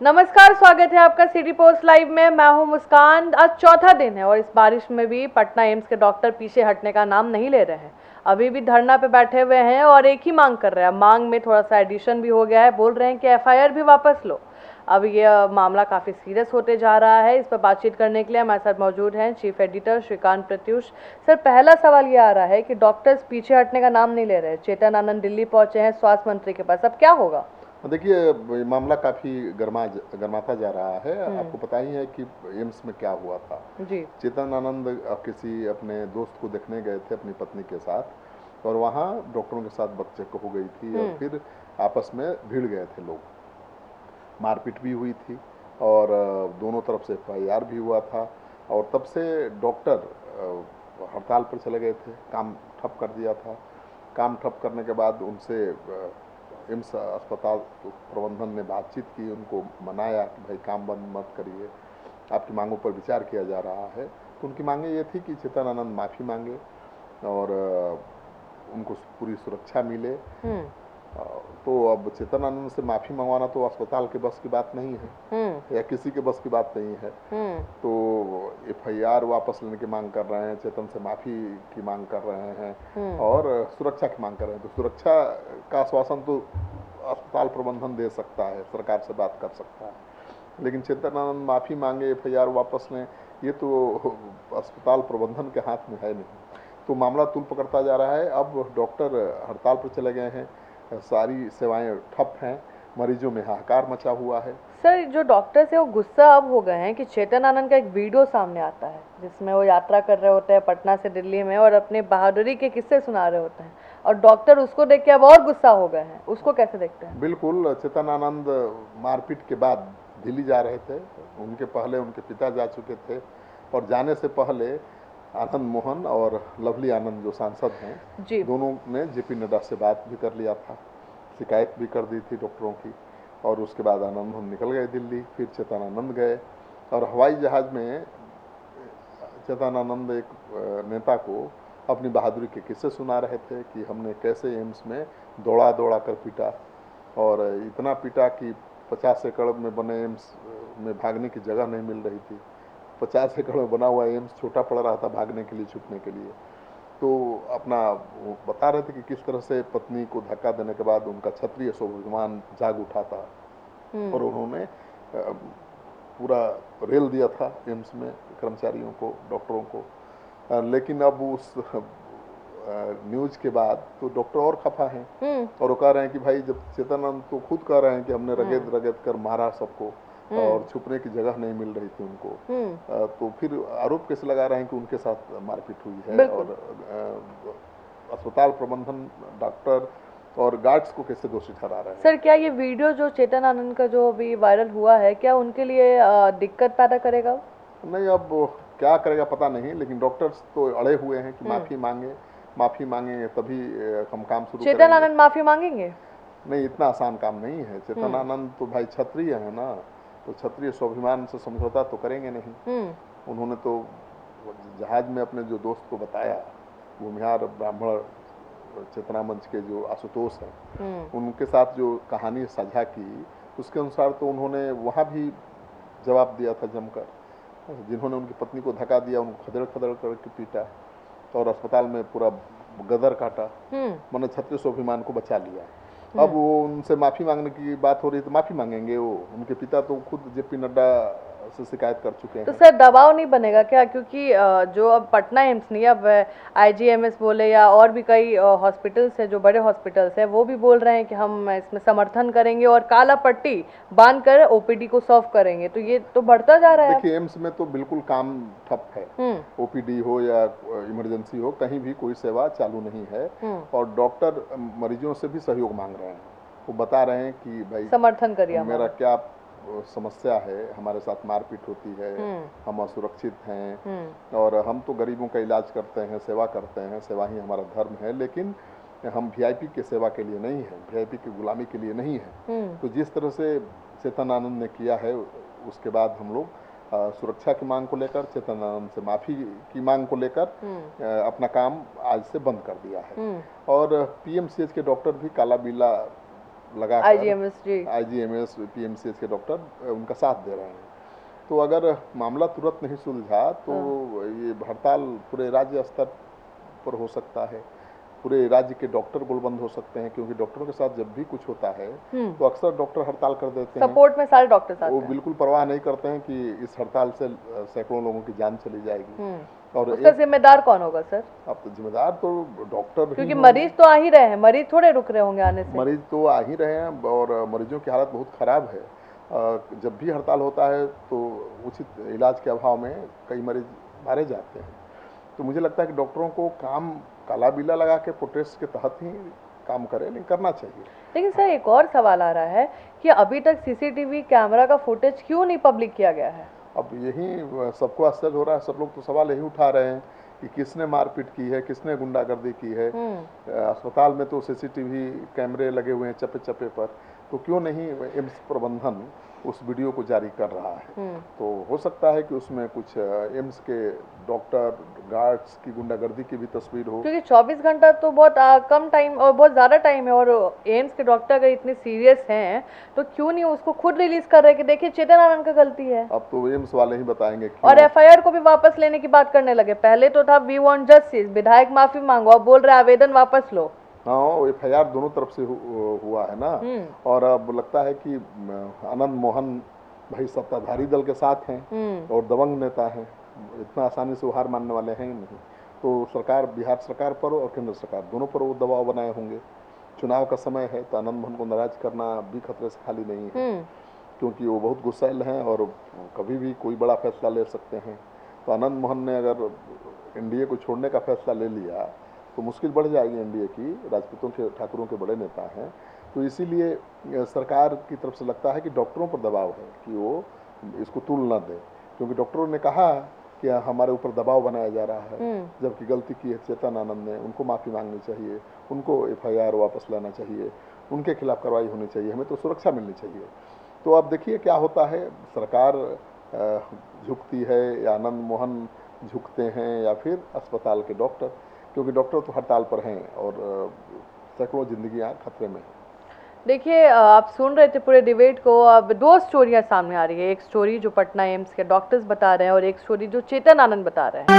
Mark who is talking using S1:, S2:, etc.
S1: नमस्कार, स्वागत है आपका सिटी पोस्ट लाइव में। मैं हूं मुस्कान। आज चौथा दिन है और इस बारिश में भी पटना एम्स के डॉक्टर पीछे हटने का नाम नहीं ले रहे हैं। अभी भी धरना पे बैठे हुए हैं और एक ही मांग कर रहे हैं। मांग में थोड़ा सा एडिशन भी हो गया है। बोल रहे हैं कि एफआईआर भी वापस लो। अब ये मामला काफ़ी सीरियस होते जा रहा है। इस पर बातचीत करने के लिए हमारे साथ मौजूद हैं chief editor Shrikant Pratyush. Sir, पहला सवाल ये आ रहा है कि डॉक्टर्स पीछे हटने का नाम नहीं ले रहे। चेतन आनंद दिल्ली पहुंचे हैं स्वास्थ्य मंत्री के पास, अब क्या होगा?
S2: देखिए, ये मामला काफ़ी गर्माता जा रहा है। आपको पता ही है कि एम्स में क्या हुआ था।
S1: जी।
S2: चेतन आनंद किसी अपने दोस्त को देखने गए थे अपनी पत्नी के साथ, और वहाँ डॉक्टरों के साथ बकझक हो गई थी और फिर आपस में भिड़ गए थे लोग। मारपीट भी हुई थी और दोनों तरफ से एफआईआर भी हुआ था। और तब से डॉक्टर हड़ताल पर चले गए थे, काम ठप कर दिया था। काम ठप करने के बाद उनसे एम्स अस्पताल प्रबंधन ने बातचीत की, उनको मनाया कि भाई काम बंद मत करिए, आपकी मांगों पर विचार किया जा रहा है। तो उनकी मांगे ये थी कि चेतन आनंद माफ़ी मांगे और उनको पूरी सुरक्षा मिले। तो अब चेतन आनंद से माफ़ी मंगवाना तो अस्पताल के बस की बात नहीं है या किसी के बस की बात नहीं है। तो एफआईआर वापस लेने की मांग कर रहे हैं, चेतन से माफ़ी की मांग कर रहे हैं और सुरक्षा की मांग कर रहे हैं। तो सुरक्षा का आश्वासन तो अस्पताल प्रबंधन दे सकता है, सरकार से बात कर सकता है, लेकिन चेतन आनंद माफ़ी मांगे, एफआईआर वापस लें, ये तो अस्पताल प्रबंधन के हाथ में है नहीं। तो मामला तूल पकड़ता जा रहा है। अब डॉक्टर हड़ताल पर चले गए हैं, सारी सेवाएं ठप हैं, मरीजों में हाहाकार मचा हुआ है।
S1: सर, जो डॉक्टर्स है वो गुस्सा अब हो गए हैं कि चेतन आनंद का एक वीडियो सामने आता है जिसमें वो यात्रा कर रहे होते हैं पटना से दिल्ली में और अपने बहादुरी के किस्से सुना रहे होते हैं, और डॉक्टर उसको देख के अब और गुस्सा हो गए हैं। उसको कैसे देखते हैं?
S2: बिल्कुल, चेतन आनंद मारपीट के बाद दिल्ली जा रहे थे। उनके पहले उनके पिता जा चुके थे और जाने से पहले आनंद मोहन और लवली आनंद जो सांसद हैं
S1: जी।
S2: दोनों ने जेपी नड्डा से बात भी कर लिया था, शिकायत भी कर दी थी डॉक्टरों की। और उसके बाद आनंद मोहन निकल गए दिल्ली, फिर चेतन आनंद गए और हवाई जहाज़ में चेतन आनंद एक नेता को अपनी बहादुरी के किस्से सुना रहे थे कि हमने कैसे एम्स में दौड़ा दौड़ा कर पीटा, और इतना पीटा कि 50 एकड़ में बने एम्स में भागने की जगह नहीं मिल रही थी। 50 एकड़ में बना हुआ एम्स छोटा पड़ रहा था भागने के लिए, छुपने के लिए। तो अपना वो बता रहे थे कि किस तरह से पत्नी को धक्का देने के बाद उनका क्षत्रिय स्वाभिमान जाग उठा था और उन्होंने पूरा रेल दिया था एम्स में कर्मचारियों को, डॉक्टरों को। लेकिन अब उस न्यूज़ के बाद तो डॉक्टर और खफा हैं और वो कह रहे हैं कि भाई, जब चेतन आनंद तो खुद कह रहे हैं कि हमने रगड़ रगड़ कर मारा सबको और छुपने की जगह नहीं मिल रही थी उनको, तो फिर आरोप कैसे लगा रहे हैं कि उनके साथ मारपीट हुई है? और अस्पताल प्रबंधन, डॉक्टर और गार्ड्स को कैसे दोषी ठहरा रहे हैं?
S1: सर, क्या ये वीडियो जो चेतन आनंद का जो अभी वायरल हुआ है, क्या उनके लिए दिक्कत पैदा करेगा?
S2: नहीं, अब क्या करेगा पता नहीं, लेकिन डॉक्टर्स तो अड़े हुए हैं कि माफ़ी मांगेंगे तभी हम काम शुरू करेंगे।
S1: चेतन आनंद माफी मांगेंगे?
S2: नहीं, इतना आसान काम नहीं है। चेतन आनंद तो भाई क्षत्रिय है ना, तो क्षत्रिय स्वाभिमान से समझौता तो करेंगे नहीं। उन्होंने तो जहाज में अपने जो दोस्त को बताया, भूमिहार ब्राह्मण चेतना मंच के जो आशुतोष हैं, उनके साथ जो कहानी साझा की, उसके अनुसार तो उन्होंने वहाँ भी जवाब दिया था जमकर। जिन्होंने उनकी पत्नी को धक्का दिया, उनको खदेड़ खदेड़ करके पीटा और अस्पताल में पूरा गदर काटा, मैंने क्षत्रिय स्वाभिमान को बचा लिया। अब वो उनसे माफ़ी मांगने की बात हो रही है तो माफ़ी मांगेंगे वो? उनके पिता तो खुद जेपी नड्डा से शिकायत कर चुके हैं।
S1: तो सर, दबाव नहीं बनेगा क्या? क्योंकि जो अब पटना एम्स नहीं, अब आईजीएमएस बोले या और भी कई हॉस्पिटल्स है, जो बड़े हॉस्पिटल्स है, वो भी बोल रहे हैं कि हम इसमें समर्थन करेंगे और काला पट्टी बांध कर ओपीडी को सॉल्व करेंगे। तो ये तो बढ़ता जा रहा है।
S2: देखिए, एम्स में तो बिल्कुल काम ठप है। ओपीडी हो या इमरजेंसी हो, कहीं भी कोई सेवा चालू नहीं है और डॉक्टर मरीजों से भी सहयोग मांग रहे हैं। वो बता रहे हैं कि भाई,
S1: समर्थन करिए,
S2: मेरा क्या समस्या है, हमारे साथ मारपीट होती है, हम असुरक्षित हैं और हम तो गरीबों का इलाज करते हैं, सेवा करते हैं, सेवा ही हमारा धर्म है, लेकिन हम वीआईपी के सेवा के लिए नहीं है, वीआईपी की गुलामी के लिए नहीं है। तो जिस तरह से चेतन आनंद ने किया है, उसके बाद हम लोग सुरक्षा की मांग को लेकर, चेतन आनंद से माफ़ी की मांग को लेकर अपना काम आज से बंद कर दिया है। और पीएमसीएच के डॉक्टर भी काला बिल्ला लगा
S1: IGMS
S2: PMCH के डॉक्टर उनका साथ दे रहे हैं। तो अगर मामला तुरंत नहीं सुलझा तो ये हड़ताल पूरे राज्य स्तर पर हो सकता है, पूरे राज्य के डॉक्टर गोलबंद हो सकते हैं, क्योंकि डॉक्टरों के साथ जब भी कुछ होता है तो अक्सर डॉक्टर हड़ताल कर देते हैं।
S1: सपोर्ट में सारे डॉक्टर साथ
S2: वो बिल्कुल परवाह नहीं करते हैं कि इस हड़ताल से सैकड़ों लोगों की जान चली जाएगी।
S1: और उसका जिम्मेदार कौन होगा सर?
S2: अब तो जिम्मेदार तो डॉक्टर,
S1: क्योंकि मरीज तो आ ही रहे हैं, मरीज थोड़े रुक रहे होंगे आने से।
S2: मरीज तो आ ही रहे हैं और मरीजों की हालत बहुत खराब है। जब भी हड़ताल होता है तो उचित इलाज के अभाव में कई मरीज मारे जाते हैं। तो मुझे लगता है कि डॉक्टरों को काम काला बिल्ला लगा के प्रोटेस्ट के तहत ही काम करें, नहीं करना चाहिए।
S1: लेकिन सर एक और सवाल आ रहा है कि अभी तक CCTV कैमरा का फुटेज क्यों नहीं पब्लिक किया गया है?
S2: अब यही सबको आश्चर्य हो रहा है, सब लोग तो सवाल यही उठा रहे हैं कि किसने मारपीट की है, किसने गुंडागर्दी की है। अस्पताल में तो CCTV कैमरे लगे हुए हैं चप्पे चप्पे पर, तो क्यों नहीं एम्स प्रबंधन उस वीडियो को जारी कर रहा है? तो हो सकता है कि उसमें कुछ एम्स के डॉक्टर गार्ड्स की गुंडागर्दी की भी तस्वीर हो,
S1: क्योंकि 24 घंटा तो बहुत कम टाइम और बहुत ज़्यादा टाइम है, और एम्स के डॉक्टर अगर इतने सीरियस हैं तो क्यों नहीं उसको खुद रिलीज कर रहे कि देखिए चेतन आनंद का गलती है।
S2: अब तो एम्स वाले ही बताएंगे।
S1: और FIR को भी वापस लेने की बात करने लगे। पहले तो था वी वांट जस्टिस, विधायक माफी मांगो, अब बोल रहे आवेदन वापस लो।
S2: हाँ, FIR दोनों तरफ से हुआ है ना। और अब लगता है कि आनंद मोहन भाई सत्ताधारी दल के साथ हैं और दबंग नेता हैं, इतना आसानी से वो हार मानने वाले हैं ही नहीं। तो सरकार, बिहार सरकार पर और केंद्र सरकार दोनों पर वो दबाव बनाए होंगे। चुनाव का समय है तो आनंद मोहन को नाराज करना भी खतरे से खाली नहीं है, क्योंकि वो बहुत गुस्सैल हैं और कभी भी कोई बड़ा फैसला ले सकते हैं। तो आनंद मोहन ने अगर NDA को छोड़ने का फैसला ले लिया तो मुश्किल बढ़ जाएगी NDA की। राजपूतों के, ठाकुरों के बड़े नेता हैं, तो इसीलिए सरकार की तरफ से लगता है कि डॉक्टरों पर दबाव है कि वो इसको तूल ना दें, क्योंकि डॉक्टरों ने कहा कि हमारे ऊपर दबाव बनाया जा रहा है, जबकि गलती की है चेतन आनंद ने, उनको माफ़ी मांगनी चाहिए, उनको FIR वापस लाना चाहिए, उनके खिलाफ कार्रवाई होनी चाहिए, हमें तो सुरक्षा मिलनी चाहिए। तो अब देखिए क्या होता है, सरकार झुकती है या आनंद मोहन झुकते हैं या फिर अस्पताल के डॉक्टर, क्योंकि डॉक्टर तो हड़ताल पर हैं और सैकड़ों जिंदगियां खतरे में हैं।
S1: देखिए आप सुन रहे थे पूरे डिबेट को। अब दो स्टोरियां सामने आ रही है, एक स्टोरी जो पटना एम्स के डॉक्टर्स बता रहे हैं और एक स्टोरी जो चेतन आनंद बता रहे हैं।